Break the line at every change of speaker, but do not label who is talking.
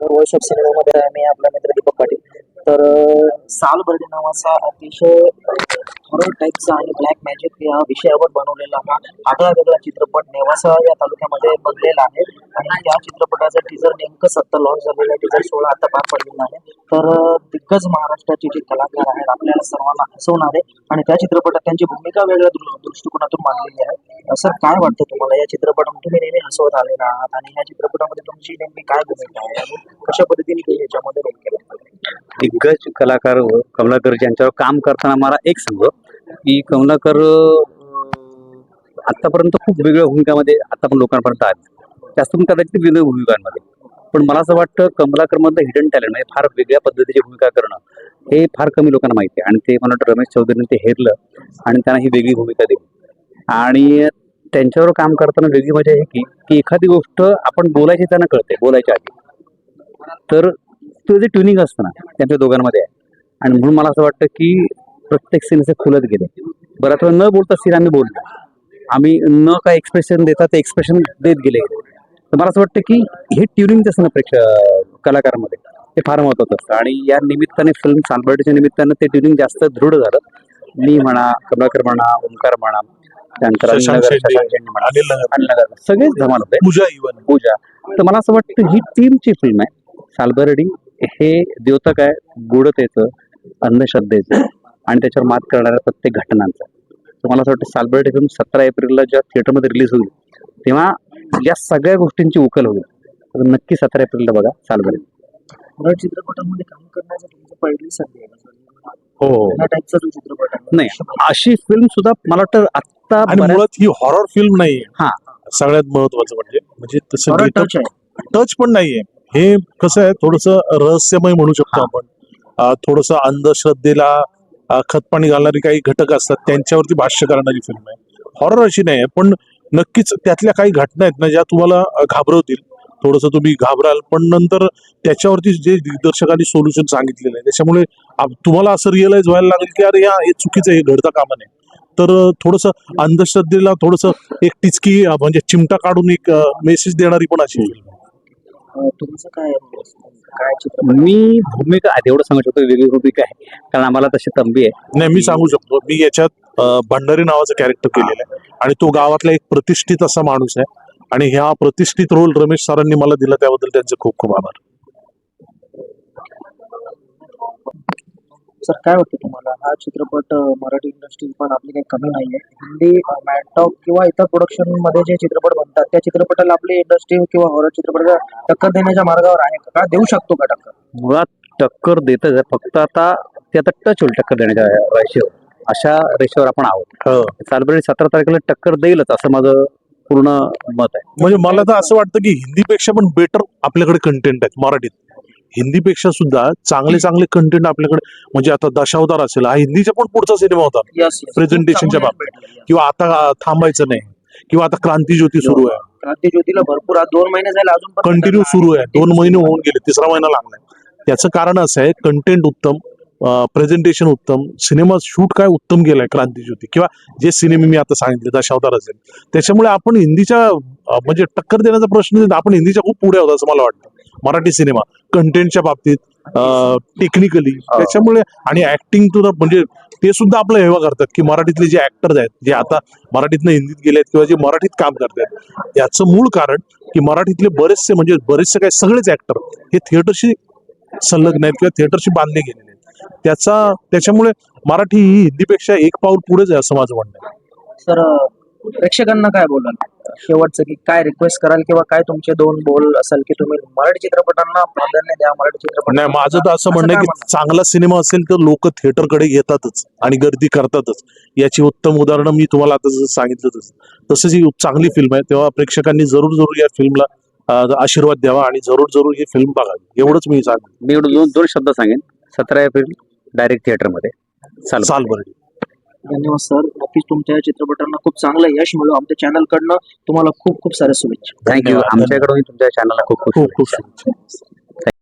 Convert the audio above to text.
Voice of सिनेमामध्ये आहे मी आपला मित्र दीपक पाटील. तर सालबर्डी नावाचा अतिशय हॉरर टाईपचा आणि ब्लॅक मॅजिक या विषयावर बनवलेला हा आगळा वेगळा चित्रपट नेवासा या तालुक्यामध्ये बनलेला आहे. आणि या चित्रपटाचं टीजर नेमकंच आता लॉन्च झालेलं आहे. टीजर 16 आता पार पडलेला आहे. तर दिग्गज महाराष्ट्राचे जे कलाकार आहेत आपल्याला सर्वांना हसवणारे आणि त्या चित्रपटात त्यांची भूमिका वेगळ्या दृष्टिकोनातून मांडलेली आहे. असं काय वाटतं तुम्हाला या चित्रपटात? तुम्ही नेहमी हसवत आलेला आहात आणि या चित्रपटामध्ये तुमची नेमकी काय भूमिका आहे आणि कशा पद्धतीने तुम्ही याच्यामध्ये रोल केला?
दिग्गज कलाकार कमलाकर यांच्यावर काम करताना मला एक समज की कमलाकर आतापर्यंत खूप वेगळ्या भूमिकामध्ये आता पण लोकांपर्यंत आले, जास्त पण कदाचित वेगळ्या भूमिकांमध्ये. पण मला असं वाटतं कमलाकर मधलं हिडन टॅलेंट म्हणजे फार वेगळ्या पद्धतीची भूमिका करणं हे फार कमी लोकांना माहिती आहे. आणि ते मला वाटतं रमेश चौधरीने ते हेरलं आणि त्यांना ही वेगळी भूमिका दिली. आणि त्यांच्यावर काम करताना वेगळी मजा आहे की एखादी गोष्ट आपण बोलायची त्यांना कळते बोलायच्या आधी. तर ते जे ट्युनिंग असतं ना त्यांच्या दोघांमध्ये आहे. आणि म्हणून मला असं वाटतं की प्रत्येक सीन असे खुलत गेले. बऱ्याच वेळा न बोलता सीन आम्ही बोलतो, आम्ही न काय एक्सप्रेशन देता ते एक्सप्रेशन देत गेले. तर मला असं वाटतं की हे ट्युनिंग असतं ना कलाकारामध्ये ते फार महत्वाचं असतं. आणि या निमित्ताने फिल्म सालबर्डीच्या निमित्तानं ते ट्युनिंग जास्त दृढ झालं. मी म्हणा, कमलाकर म्हणा, ओंकार म्हणा, त्यानंतर
शशांक शेंडे,
म्हणा,
अनिल नगर,
अनिल नगर, सगळेच धमाल होते. पूजा. तर मला असं वाटतं ही टीमची फिल्म आहे. सालबर्डी हे द्योतक आहे गूढतेचं, अंधश्रद्धेचं आणि त्याच्यावर मात करणाऱ्या प्रत्येक घटनांचं. तर मला असं वाटतं सालबर्डी फिल्म 17 एप्रिलला जेव्हा थिएटरमध्ये रिलीज होईल तेव्हा या सगळ्या गोष्टींची उकल होईल. तर नक्की 17 एप्रिलला बघा सालबर्डी.
हॉरर चित्रपटांमध्ये काम करण्याचं तुमचं पहिली संधी आहे
हो
या टाईपचा जो चित्रपट आहे.
नाही, अशी फिल्म सुद्धा मला वाटतं आता
आणि मुळात ही हॉरर फिल्म नाहीये.
हा.
सगळ्यात महत्वाचं म्हणजे तसं
Horror touch आहे.
टच पण नाहीये. हे कसं आहे, थोडस रहस्यमय म्हणू शकतो आपण. थोडस अंधश्रद्धेला खतपाणी घालणारी काही घटक असतात त्यांच्यावरती भाष्य करणारी फिल्म आहे. हॉरर अशी नाही आहे, पण नक्कीच त्यातल्या काही घटना आहेत ना ज्या तुम्हाला घाबरवतील. थोडंसं तुम्ही घाबराल, पण नंतर त्याच्यावरती जे दिग्दर्शकांनी सोल्युशन सांगितलेलं आहे त्याच्यामुळे तुम्हाला असं रिअलाइज व्हायला लागेल की अरे हे चुकीचं आहे, हे घडता कामा नये. तर थोडंसं अंधश्रद्धेला थोडंसं एक टिचकी म्हणजे चिमटा काढून एक मेसेज देणारी पण अशी फिल्म आहे.
तुमचं काय काय चित्रपट?
मी भूमिका आधी एवढं सांगू शकतो वेगळी भूमिका आहे कारण आम्हाला तशी तंबी आहे.
नाही, मी सांगू शकतो, मी याच्यात भंडारी नावाचं कॅरेक्टर केलेलं आहे आणि तो गावातला एक प्रतिष्ठित असा माणूस आहे. आणि ह्या प्रतिष्ठित रोल रमेश सरांनी मला दिला त्याबद्दल त्यांचे खूप खूप आभार.
सर काय वाटतं तुम्हाला हा चित्रपट मराठी इंडस्ट्री पण आपली काही कमी नाहीये? हिंदी मॅटॉक किंवा इतर प्रोडक्शन मध्ये जे चित्रपट बनतात त्या चित्रपटाला आपली इंडस्ट्री किंवा हॉरर चित्रपटाला टक्कर देण्याच्या मार्गावर आहे का देऊ शकतो का टक्कर?
मुळात टक्कर देतच आहे, फक्त आता ते आता टच होईल टक्कर देण्याच्या रेषेवर. अशा रेषेवर आपण आहोत. सालबर्डी 17 तारखेला टक्कर देईलच असं माझं पूर्ण मत आहे.
म्हणजे मला तर असं वाटतं की हिंदीपेक्षा पण बेटर आपल्याकडे कंटेंट आहेत मराठीत. हिंदीपेक्षा सुद्धा चांगले चांगले कंटेंट आपल्याकडे, म्हणजे आता दशावतार असेल, हा हिंदीचा पण पुढचा सिनेमा होता प्रेझेंटेशनच्या बाबतीत. किंवा आता थांबायचं नाही, किंवा आता क्रांती ज्योती सुरू आहे.
क्रांती ज्योतीला भरपूर 2 महिने झाले अजून पण
कंटिन्यू सुरू आहे, 2 महिने होऊन गेले, 3रा महिना लागलाय. त्याचं कारण असं आहे, कंटेंट उत्तम, प्रेझेंटेशन उत्तम, सिनेमा शूट काय उत्तम गेलाय क्रांती ज्योती, किंवा जे सिनेमे मी आता सांगितले दशावतार असेल. त्याच्यामुळे आपण हिंदीच्या म्हणजे टक्कर देण्याचा प्रश्न नाही, आपण हिंदीच्या खूप पुढे आहोत असं मला वाटतं मराठी सिनेमा कंटेंटच्या बाबतीत, टेक्निकली. त्याच्यामुळे आणि ऍक्टिंग तर म्हणजे ते सुद्धा आपलं हेवा करतात की मराठीतले जे ऍक्टर्स आहेत जे आता मराठीतनं हिंदीत गेले आहेत किंवा जे मराठीत काम करतात, याचं मूळ कारण की मराठीतले बरेचसे काय सगळेच ऍक्टर हे थिएटरशी संलग्न आहेत किंवा थिएटरशी बांधले गेलेले आहेत. त्याच्यामुळे मराठी ही हिंदीपेक्षा एक पाऊल पुढेच आहे असं माझं म्हणणं आहे.
सर प्रेक्षकांना काय बोलाल शेवटचं, की काय रिक्वेस्ट कराल किंवा काय तुमचे 2 बोल असेल की तुम्ही मराठी चित्रपटांना प्राधान्य द्या, मराठी चित्रपट?
नाही, माझं तर असं म्हणणं आहे की चांगला सिनेमा असेल तर लोक थिएटरकडे येतातच आणि गर्दी करतातच. याची उत्तम उदाहरणं मी तुम्हाला आता जसं सांगितलं तसंच ही चांगली फिल्म आहे. तेव्हा प्रेक्षकांनी जरूर या फिल्मला आशीर्वाद द्यावा आणि जरूर ही फिल्म बघावी, एवढंच मी सांगेन.
मी एवढं दोन शब्द सांगेन. 17 एप्रिल डायरेक्ट थिएटरमध्ये
सालबर्डी.
धन्यवाद सर. नक्कीच तुमच्या चित्रपटांना खूप चांगलं यश मिळो. आमच्या चॅनल कडनं तुम्हाला खूप खूप साऱ्या शुभेच्छा.
थँक्यू. आमच्याकडून तुमच्या चॅनलला खूप
खूप शुभेच्छा.